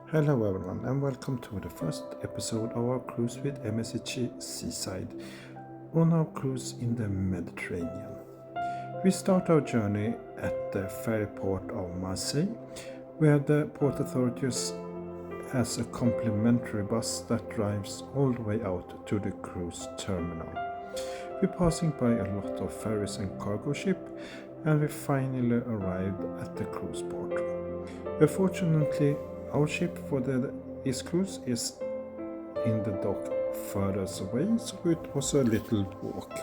Hello everyone and welcome to the first episode of our cruise with MSC Seaside on our cruise in the Mediterranean. We start our journey at the ferry port of Marseille, where the port authorities has a complimentary bus that drives all the way out to the cruise terminal. We're passing by a lot of ferries and cargo ships, and we finally arrived at the cruise port. Unfortunately, our ship for this cruise is in the dock further away, so it was a little walk.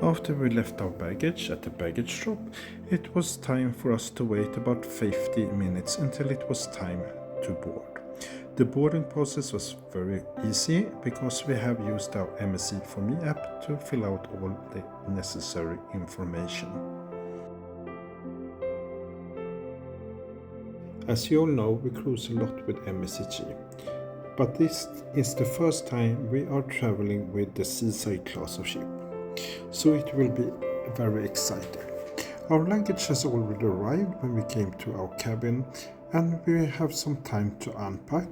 After we left our baggage at the baggage shop, it was time for us to wait about 50 minutes until it was time to board. The boarding process was very easy because we have used our MSC For Me app to fill out all the necessary information. As you all know, we cruise a lot with MSC, but this is the first time we are traveling with the Seaside class of ship, so it will be very exciting. Our luggage has already arrived when we came to our cabin, and we have some time to unpack.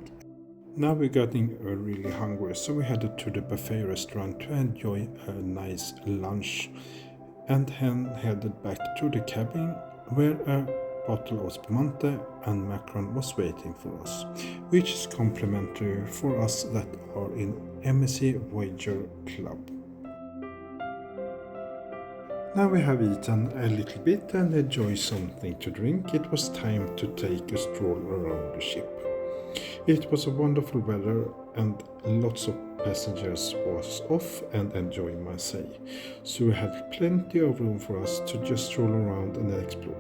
Now we're getting really hungry, so we headed to the buffet restaurant to enjoy a nice lunch, and then headed back to the cabin where a bottle of spumante and macaron was waiting for us, which is complimentary for us that are in MSC Voyager Club. Now we have eaten a little bit and enjoyed something to drink. It was time to take a stroll around the ship. It was a wonderful weather and lots of passengers was off and enjoying Marseille, so we had plenty of room for us to just stroll around and explore.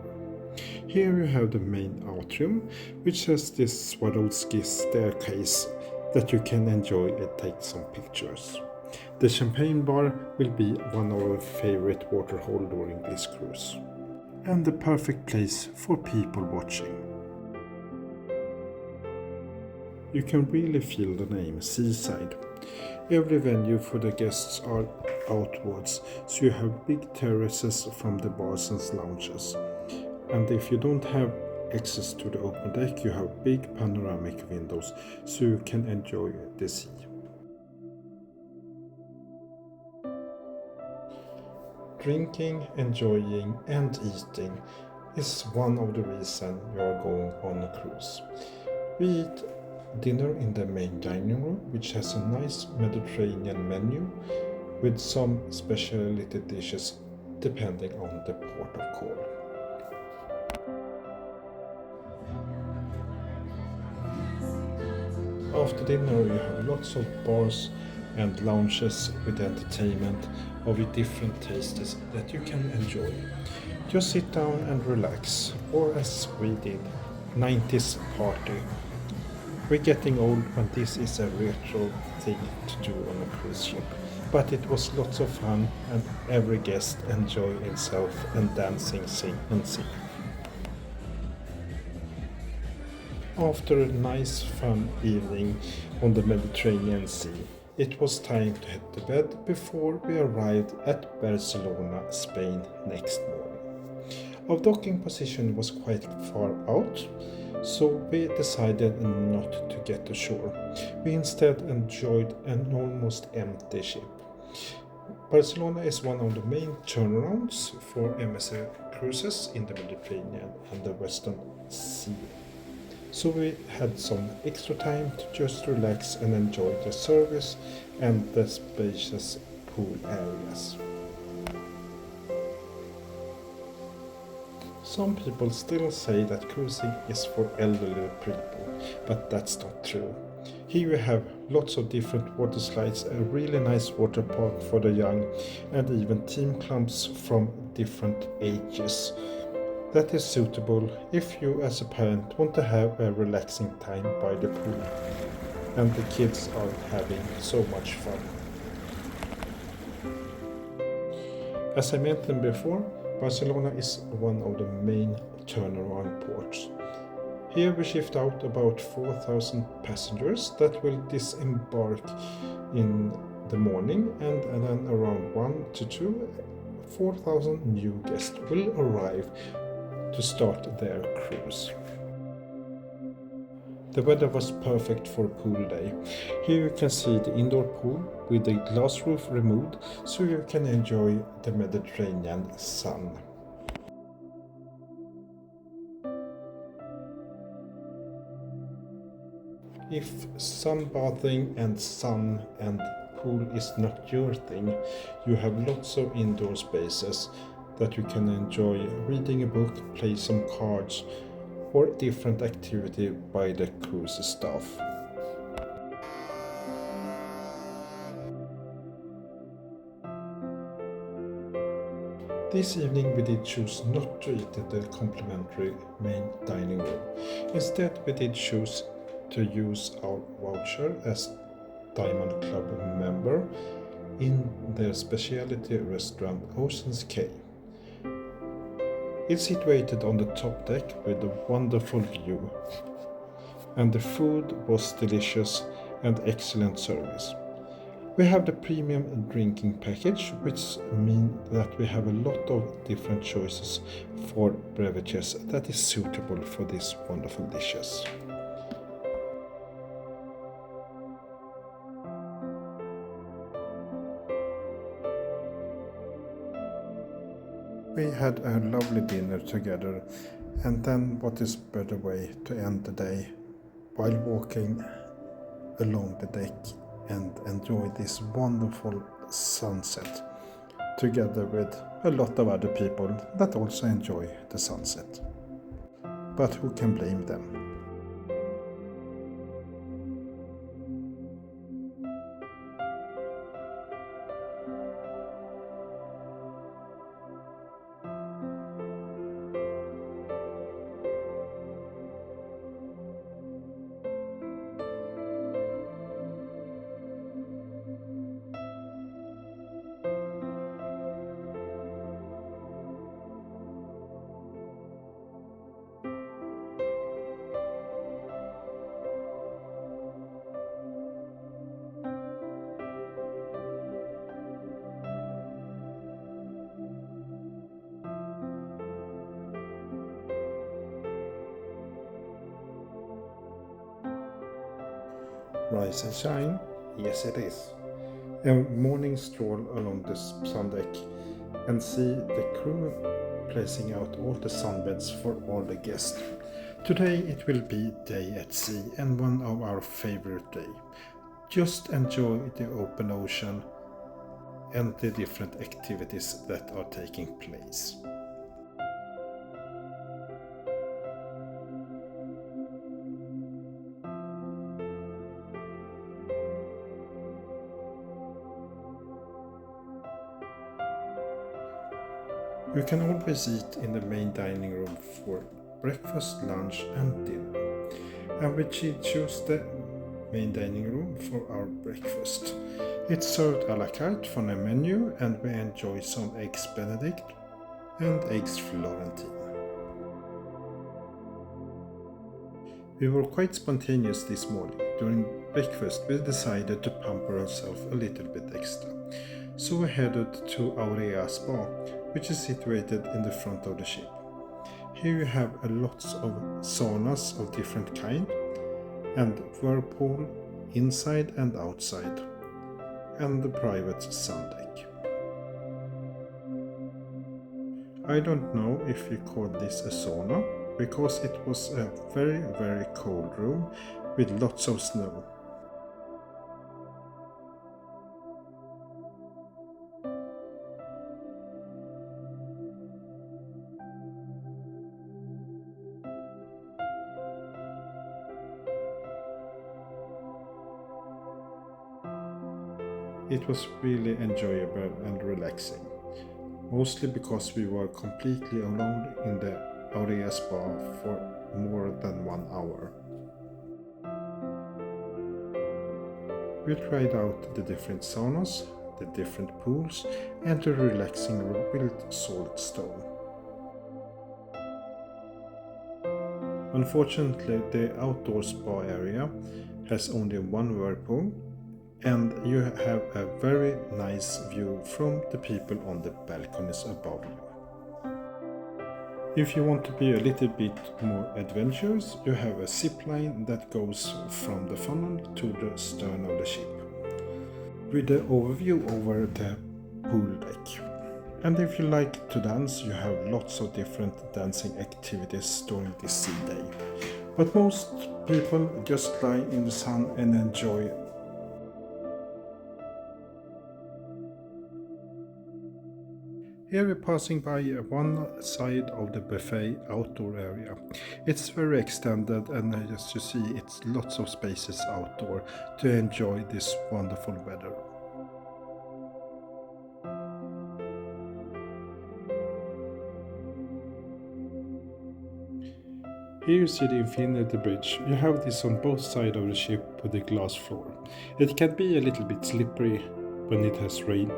Here you have the main atrium, which has this Swarovski staircase that you can enjoy and take some pictures. The champagne bar will be one of our favorite waterhole during this cruise, and the perfect place for people watching. You can really feel the name Seaside. Every venue for the guests are outwards, so you have big terraces from the bars and lounges. And if you don't have access to the open deck, you have big panoramic windows, so you can enjoy the sea. Drinking, enjoying and eating is one of the reasons you are going on a cruise. We eat dinner in the main dining room, which has a nice Mediterranean menu with some specialty dishes depending on the port of call. After dinner you have lots of bars and lounges with entertainment of different tastes that you can enjoy. Just sit down and relax, or as we did, 90s party. We're getting old and this is a retro thing to do on a cruise ship, but it was lots of fun and every guest enjoyed himself and dancing, sing and sing. After a nice fun evening on the Mediterranean Sea, it was time to head to bed before we arrived at Barcelona, Spain next morning. Our docking position was quite far out, so we decided not to get ashore. We instead enjoyed an almost empty ship. Barcelona is one of the main turnarounds for MSC cruises in the Mediterranean and the Western Sea. So we had some extra time to just relax and enjoy the service and the spacious pool areas. Some people still say that cruising is for elderly people, but that's not true. Here we have lots of different water slides, a really nice water park for the young, and even team clubs from different ages. That is suitable if you as a parent want to have a relaxing time by the pool and the kids are having so much fun. As I mentioned before, Barcelona is one of the main turnaround ports. Here we shift out about 4,000 passengers that will disembark in the morning, and then around 1 to 2, 4,000 new guests will arrive to start their cruise. The weather was perfect for a pool day. Here you can see the indoor pool with the glass roof removed so you can enjoy the Mediterranean sun. If sunbathing and sun and pool is not your thing, you have lots of indoor spaces that you can enjoy reading a book, play some cards, or different activity by the cruise staff. This evening we did choose not to eat at the complimentary main dining room. Instead we did choose to use our voucher as Diamond Club member in their specialty restaurant Ocean's Cay. It's situated on the top deck with a wonderful view, and the food was delicious and excellent service. We have the premium drinking package, which means that we have a lot of different choices for beverages that is suitable for these wonderful dishes. We had a lovely dinner together, and then what is better way to end the day while walking along the deck and enjoy this wonderful sunset together with a lot of other people that also enjoy the sunset. But who can blame them? Rise and shine? Yes, it is. A morning stroll along the sun deck and see the crew placing out all the sunbeds for all the guests. Today it will be day at sea and one of our favorite day. Just enjoy the open ocean and the different activities that are taking place. You can always eat in the main dining room for breakfast, lunch and dinner. And we choose the main dining room for our breakfast. It's served a la carte from a menu and we enjoy some eggs Benedict and eggs Florentine. We were quite spontaneous this morning. During breakfast we decided to pamper ourselves a little bit extra. So we headed to Aurea Spa, which is situated in the front of the ship. Here you have lots of saunas of different kind and whirlpool inside and outside and the private sun deck. I don't know if you call this a sauna because it was a very cold room with lots of snow. It was really enjoyable and relaxing, mostly because we were completely alone in the Aurea Spa for more than 1 hour. We tried out the different saunas, the different pools and the relaxing built salt stone. Unfortunately, the outdoor spa area has only one whirlpool and you have a very nice view from the people on the balconies above you. If you want to be a little bit more adventurous, you have a zip line that goes from the funnel to the stern of the ship, with the overview over the pool deck. And if you like to dance, you have lots of different dancing activities during this sea day. But most people just lie in the sun and enjoy. Here we're passing by one side of the buffet outdoor area. It's very extended, and as you see, it's lots of spaces outdoor to enjoy this wonderful weather. Here you see the Infinity Bridge. You have this on both sides of the ship with a glass floor. It can be a little bit slippery when it has rained.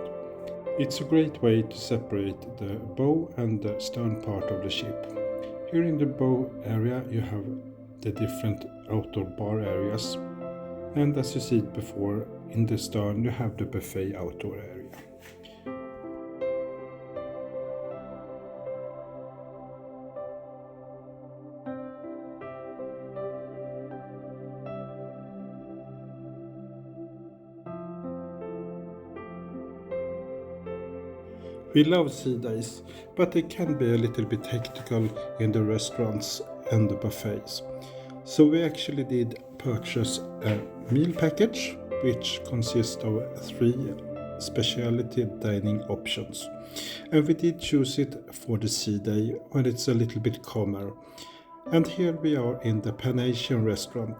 It's a great way to separate the bow and the stern part of the ship. Here in the bow area you have the different outdoor bar areas, and as you see before, in the stern you have the buffet outdoor area. We love sea days, but they can be a little bit hectical in the restaurants and the buffets. So we actually did purchase a meal package, which consists of 3 specialty dining options. And we did choose it for the sea day when it's a little bit calmer. And here we are in the Pan Asian restaurant,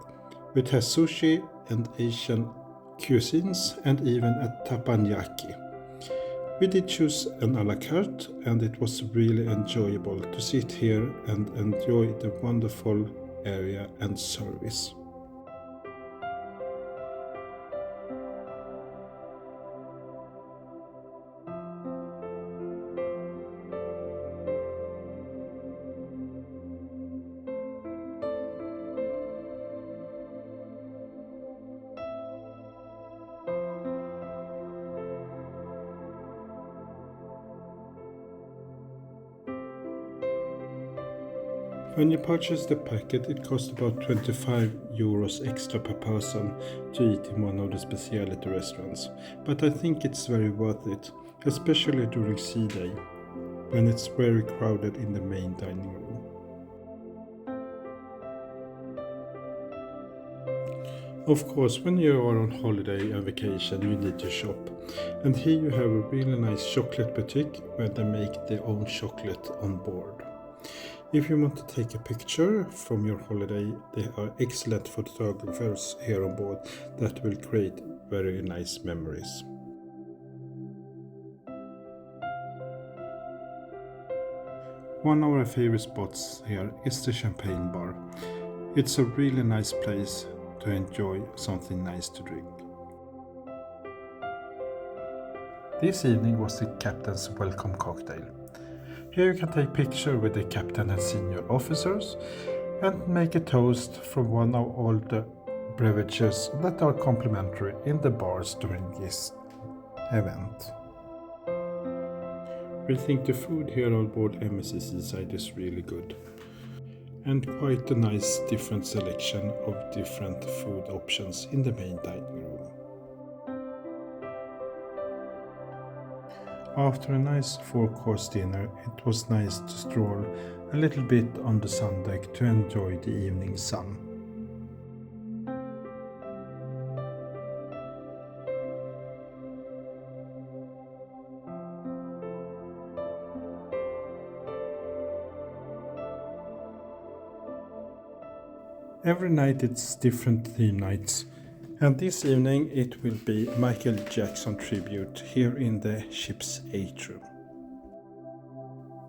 which has sushi and Asian cuisines and even a teppanyaki. We did choose an a la carte, and it was really enjoyable to sit here and enjoy the wonderful area and service. When you purchase the packet, it costs about 25 euros extra per person to eat in one of the specialty restaurants. But I think it's very worth it, especially during sea day, when it's very crowded in the main dining room. Of course, when you are on holiday and vacation, you need to shop. And here you have a really nice chocolate boutique where they make their own chocolate on board. If you want to take a picture from your holiday, there are excellent photographers here on board that will create very nice memories. One of our favorite spots here is the Champagne Bar. It's a really nice place to enjoy something nice to drink. This evening was the captain's welcome cocktail. Here you can take picture with the captain and senior officers and make a toast from one of all the beverages that are complimentary in the bars during this event. We think the food here on board MSC Seaside is really good, and quite a nice different selection of different food options in the main dining room. After a nice 4-course dinner, it was nice to stroll a little bit on the sun deck to enjoy the evening sun. Every night it's different theme nights, and this evening it will be Michael Jackson tribute here in the ship's atrium.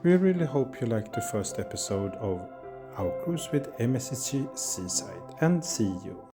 We really hope you liked the first episode of our cruise with MSC Seaside, and see you.